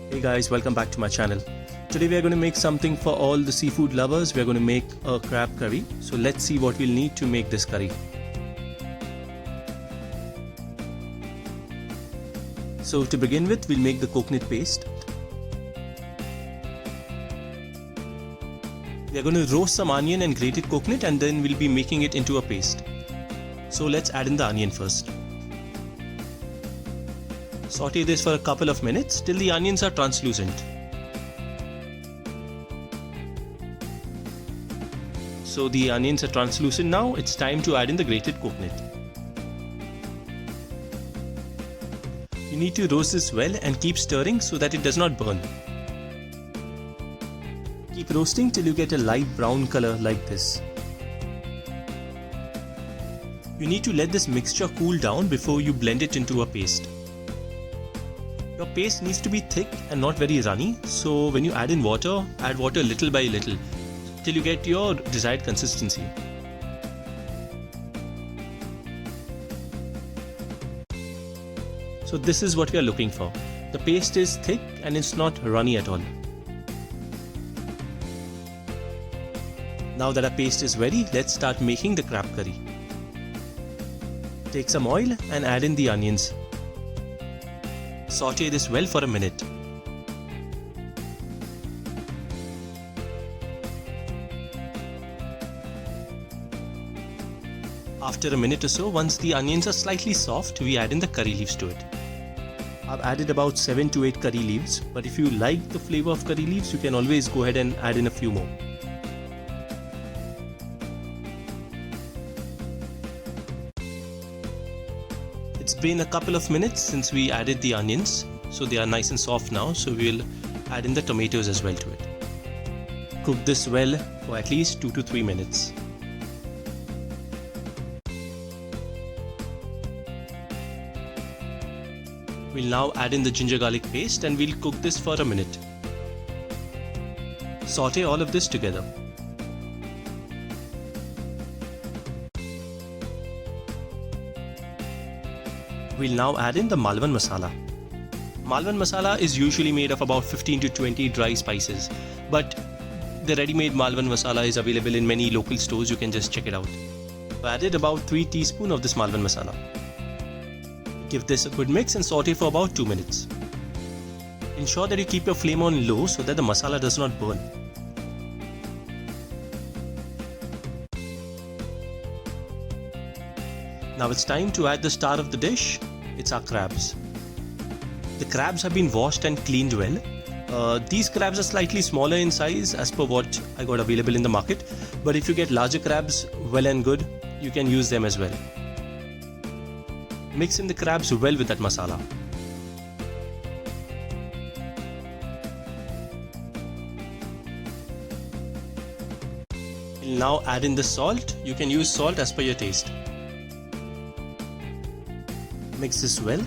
Hey guys, welcome back to my channel. Today we are going to make something for all the seafood lovers. We are going to make a crab curry. So let's see what we'll need to make this curry. So to begin with, we'll make the coconut paste. We are going to roast some onion and grated coconut, and then we'll be making it into a paste. So let's add in the onion first. Saute this for a couple of minutes till the onions are translucent. So the onions are translucent now, it's time to add in the grated coconut. You need to roast this well and keep stirring so that it does not burn. Keep roasting till you get a light brown color like this. You need to let this mixture cool down before you blend it into a paste. Your paste needs to be thick and not very runny, so when you add in water, add water little by little till you get your desired consistency. So this is what we are looking for. The paste is thick and it's not runny at all. Now that our paste is ready, let's start making the crab curry. Take some oil and add in the onions. Saute this well for a minute. After a minute or so, once the onions are slightly soft, we add in the curry leaves to it. I've added about 7 to 8 curry leaves, but if you like the flavor of curry leaves, you can always go ahead and add in a few more. It's been a couple of minutes since we added the onions, so they are nice and soft now, so we'll add in the tomatoes as well to it. Cook this well for at least 2 to 3 minutes. We'll now add in the ginger garlic paste and we'll cook this for a minute. Saute all of this together. We'll now add in the Malvan masala. Malvan masala is usually made of about 15 to 20 dry spices, but the ready-made Malvan masala is available in many local stores. You can just check it out. I added about 3 teaspoons of this Malvan masala. Give this a good mix and saute for about 2 minutes. Ensure that you keep your flame on low so that the masala does not burn. Now it's time to add the star of the dish. It's our crabs. The crabs have been washed and cleaned well. These crabs are slightly smaller in size as per what I got available in the market. But if you get larger crabs, well and good, you can use them as well. Mix in the crabs well with that masala. We'll now add in the salt. You can use salt as per your taste. Mix this well.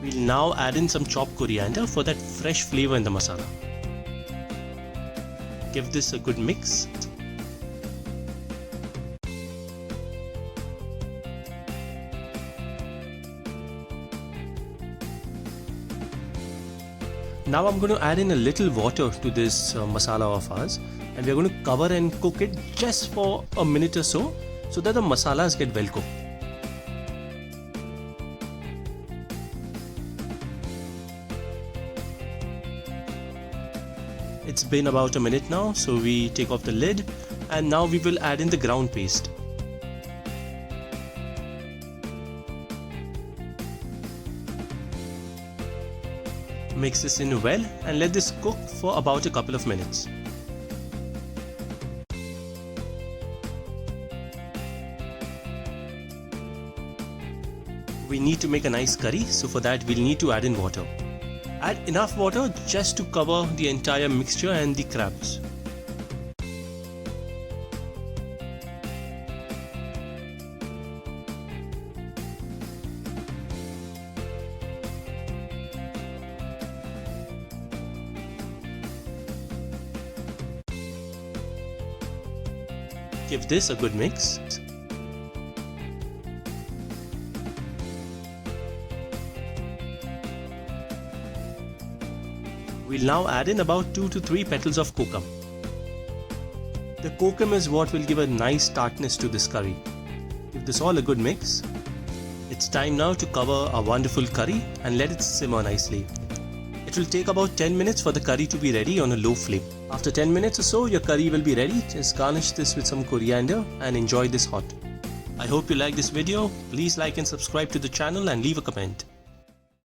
We'll now add in some chopped coriander for that fresh flavor in the masala. Give this a good mix. Now I'm going to add in a little water to this masala of ours, and we're going to cover and cook it just for a minute or so that the masalas get well cooked. It's been about a minute now, so we take off the lid and now we will add in the ground paste. Mix this in well and let this cook for about a couple of minutes. We need to make a nice curry, so for that we'll need to add in water. Add enough water just to cover the entire mixture and the crabs. Give this a good mix. We'll now add in about 2 to 3 petals of kokum. The kokum is what will give a nice tartness to this curry. Give this all a good mix. It's time now to cover our wonderful curry and let it simmer nicely. It will take about 10 minutes for the curry to be ready on a low flame. After 10 minutes or so, your curry will be ready. Just garnish this with some coriander and enjoy this hot. I hope you like this video. Please like and subscribe to the channel and leave a comment.